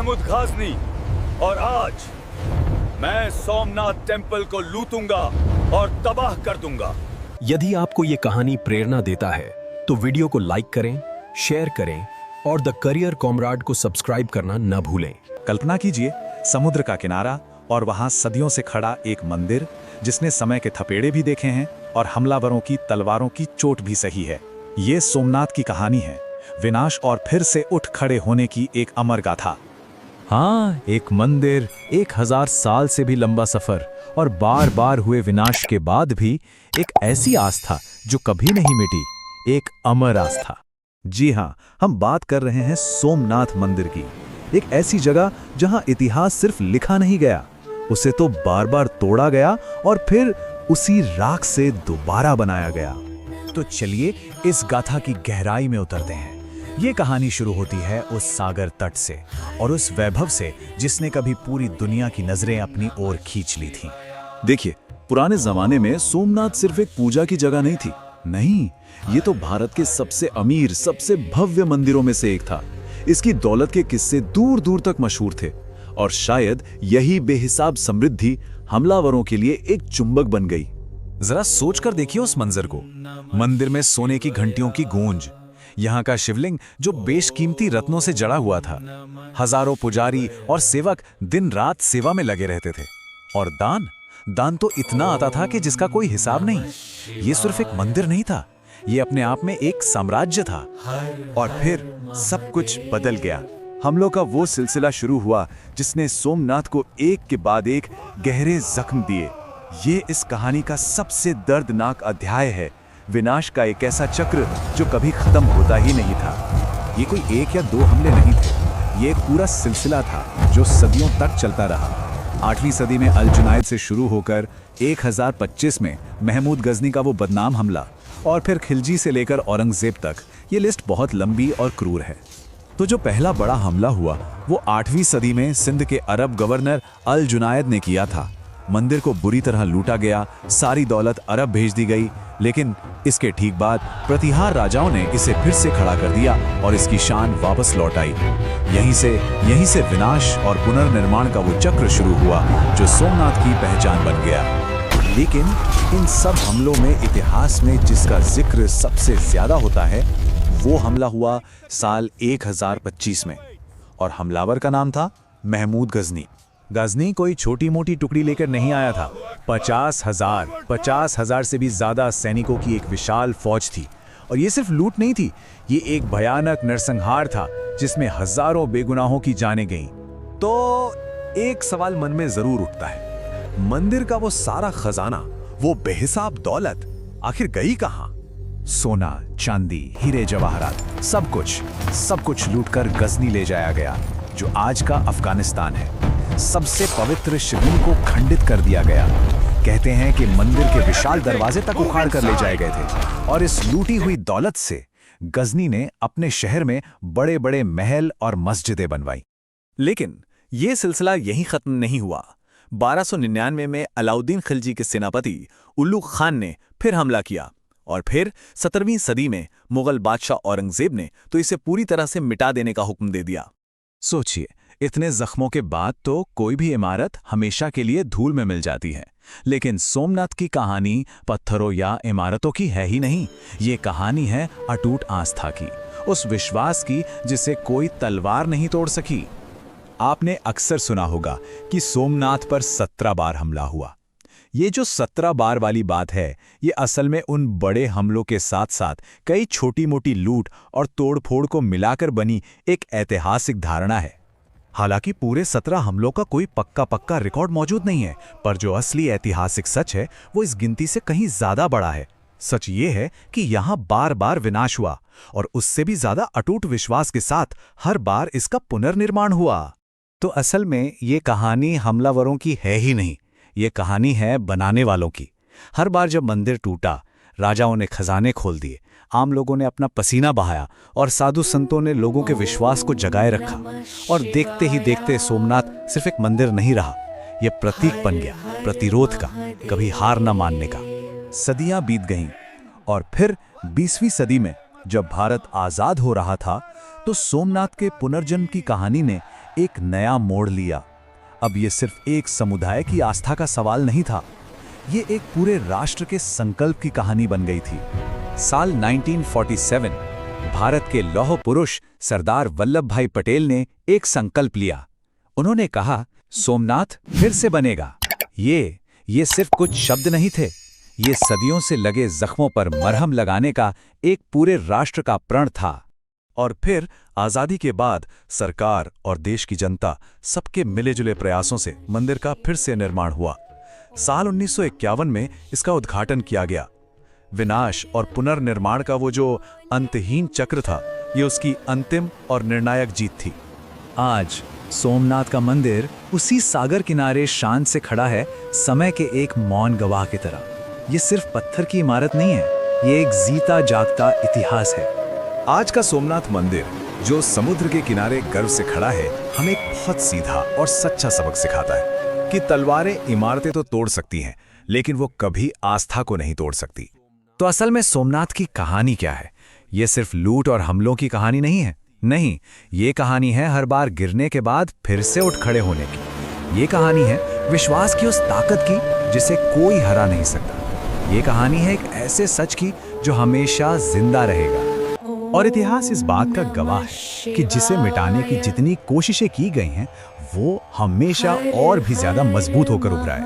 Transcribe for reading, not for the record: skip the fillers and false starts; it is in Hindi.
महमूद गाजनी और आज मैं सोमनाथ टेंपल को लूटूंगा और तबाह कर दूंगा। यदि आपको ये कहानी प्रेरणा देता है तो वीडियो को लाइक करें, शेयर करें और द करियर कॉमराड को सब्सक्राइब करना न भूलें। कल्पना कीजिए, समुद्र का किनारा और वहां सदियों से खड़ा एक मंदिर जिसने समय के थपेड़े भी देखे हैं और हमलावरों की तलवारों की चोट भी सही है। ये सोमनाथ की कहानी है, विनाश और फिर से उठ खड़े होने की एक अमर गाथा। हाँ, एक मंदिर, 1000 साल से भी लंबा सफर और बार बार हुए विनाश के बाद भी एक ऐसी आस्था जो कभी नहीं मिटी, एक अमर आस्था। जी हाँ, हम बात कर रहे हैं सोमनाथ मंदिर की, एक ऐसी जगह जहां इतिहास सिर्फ लिखा नहीं गया, उसे तो बार बार तोड़ा गया और फिर उसी राख से दोबारा बनाया गया। तो चलिए इस गाथा की गहराई में उतरते हैं। ये कहानी शुरू होती है उस सागर तट से और उस वैभव से जिसने कभी पूरी दुनिया की नजरें अपनी ओर खींच ली थीं। देखिए, पुराने जमाने में सोमनाथ सिर्फ एक पूजा की जगह नहीं थी। नहीं, ये तो भारत के सबसे अमीर, सबसे भव्य मंदिरों में से एक था। इसकी दौलत के किस्से दूर दूर तक मशहूर थे और शायद यही बेहिसाब समृद्धि हमलावरों के लिए एक चुंबक बन गई। जरा सोचकर देखिए उस मंजर को। मंदिर में सोने की घंटियों की गूंज, यहाँ का शिवलिंग जो बेशकीमती रत्नों से जड़ा हुआ था, हजारों पुजारी और सेवक दिन रात सेवा में लगे रहते थे। और दान तो इतना आता था कि जिसका कोई हिसाब नहीं। ये सिर्फ एक मंदिर नहीं था, ये अपने आप में एक साम्राज्य था। और फिर सब कुछ बदल गया। हमलों का वो सिलसिला शुरू हुआ जिसने सोमनाथ को एक के बाद एक गहरे जख्म दिए। ये इस कहानी का सबसे दर्दनाक अध्याय है, विनाश का एक ऐसा चक्र जो कभी खत्म होता ही नहीं था। ये कोई एक या दो हमले नहीं थे, ये एक पूरा सिलसिला था जो सदियों तक चलता रहा। 8वीं सदी में अल जुनायद से शुरू होकर 1025 में महमूद गजनी का वो बदनाम हमला और फिर खिलजी से लेकर औरंगजेब तक, ये लिस्ट बहुत लंबी और क्रूर है। तो जो पहला बड़ा हमला हुआ वो 8वीं सदी में सिंध के अरब गवर्नर अल जुनायद ने किया था। मंदिर को बुरी तरह लूटा गया, सारी दौलत अरब भेज दी गई, लेकिन इसके ठीक बाद प्रतिहार राजाओं ने इसे फिर से खड़ा कर दिया और इसकी शान वापस लौट आई। यहीं से विनाश और पुनर्निर्माण का वो चक्र शुरू हुआ जो सोमनाथ की पहचान बन गया। लेकिन इन सब हमलों में इतिहास में जिसका जिक्र सबसे ज्यादा होता है वो हमला हुआ साल 1025 में और हमलावर का नाम था महमूद गजनी। गजनी कोई छोटी मोटी टुकड़ी लेकर नहीं आया था। 50,000 से भी ज्यादा सैनिकों की एक विशाल फौज थी। और ये सिर्फ लूट नहीं थी, ये एक भयानक नरसंहार था जिसमें हजारों बेगुनाहों की जानें गईं। तो एक सवाल मन में जरूर उठता है, मंदिर का वो सारा खजाना, वो बेहिसाब दौलत आखिर गई कहां? सोना, चांदी, हीरे जवाहरात, सब कुछ लूटकर गजनी ले जाया गया, जो आज का अफगानिस्तान है। सबसे पवित्र शिवलिंग को खंडित कर दिया गया। कहते हैं कि मंदिर के विशाल दरवाजे तक उखाड़ कर ले जाए गए थे। और इस लूटी हुई दौलत से गजनी ने अपने शहर में बड़े बड़े महल और मस्जिदें बनवाई। लेकिन यह सिलसिला यहीं खत्म नहीं हुआ। 1299 में अलाउद्दीन खिलजी के सेनापति उल्लू खान ने फिर हमला किया और फिर 17वीं सदी में मुगल बादशाह औरंगजेब ने तो इसे पूरी तरह से मिटा देने का हुक्म दे दिया। सोचिए, इतने जख्मों के बाद तो कोई भी इमारत हमेशा के लिए धूल में मिल जाती है, लेकिन सोमनाथ की कहानी पत्थरों या इमारतों की है ही नहीं। ये कहानी है अटूट आस्था की, उस विश्वास की जिसे कोई तलवार नहीं तोड़ सकी। आपने अक्सर सुना होगा कि सोमनाथ पर 17 बार हमला हुआ। ये जो 17 बार वाली बात है, ये असल में उन बड़े हमलों के साथ साथ कई छोटी मोटी लूट और तोड़फोड़ को मिलाकर बनी एक ऐतिहासिक धारणा है। हालांकि पूरे 17 हमलों का कोई पक्का रिकॉर्ड मौजूद नहीं है, पर जो असली ऐतिहासिक सच है वो इस गिनती से कहीं ज्यादा बड़ा है। सच ये है कि यहाँ बार बार विनाश हुआ और उससे भी ज्यादा अटूट विश्वास के साथ हर बार इसका पुनर्निर्माण हुआ। तो असल में ये कहानी हमलावरों की है ही नहीं, ये कहानी है बनाने वालों की। हर बार जब मंदिर टूटा, राजाओं ने खजाने खोल दिए, आम लोगों ने अपना पसीना बहाया और साधु संतों ने लोगों के विश्वास को जगाए रखा। और देखते ही देखते सोमनाथ सिर्फ एक मंदिर नहीं रहा, यह प्रतीक बन गया प्रतिरोध का, कभी हार न मानने का। सदियां बीत गईं और फिर 20वीं सदी में जब भारत आजाद हो रहा था, तो सोमनाथ के पुनर्जन्म की कहानी ने एक नया मोड़ लिया। अब ये सिर्फ एक समुदाय की आस्था का सवाल नहीं था, ये एक पूरे राष्ट्र के संकल्प की कहानी बन गई थी। साल 1947 भारत के लौह पुरुष सरदार वल्लभ भाई पटेल ने एक संकल्प लिया। उन्होंने कहा, सोमनाथ फिर से बनेगा। ये सिर्फ कुछ शब्द नहीं थे, ये सदियों से लगे जख्मों पर मरहम लगाने का एक पूरे राष्ट्र का प्रण था। और फिर आजादी के बाद सरकार और देश की जनता सबके मिले-जुले प्रयासों से मंदिर का फिर से निर्माण हुआ। साल 1951 में इसका उद्घाटन किया गया। विनाश और पुनर्निर्माण का वो जो अंतहीन चक्र था, ये उसकी अंतिम और निर्णायक जीत थी। आज सोमनाथ का मंदिर उसी सागर किनारे शान से खड़ा है, समय के एक मौन गवाह की तरह। ये सिर्फ पत्थर की इमारत नहीं है, ये एक जीता जागता इतिहास है। आज का सोमनाथ मंदिर जो समुद्र के किनारे गर्व से खड़ा है, हमें एक बहुत सीधा और सच्चा सबक सिखाता है कि तलवारें इमारतें तो तोड़ सकती हैं, लेकिन वो कभी आस्था को नहीं तोड़ सकती। तो असल में सोमनाथ की कहानी क्या है? ये सिर्फ लूट और हमलों की कहानी नहीं है। नहीं, ये कहानी है हर बार गिरने के बाद फिर से उठ खड़े होने की। ये कहानी है विश्वास की उस ताकत की जिसे कोई हरा नहीं सकता। ये कहानी है एक ऐसे सच की जो हमेशा जिंदा रहेगा। और इतिहास इस बात का गवाह है कि जिसे मिटाने की जितनी कोशिशें की गई हैं, वो हमेशा और भी ज्यादा मजबूत होकर उभरा है।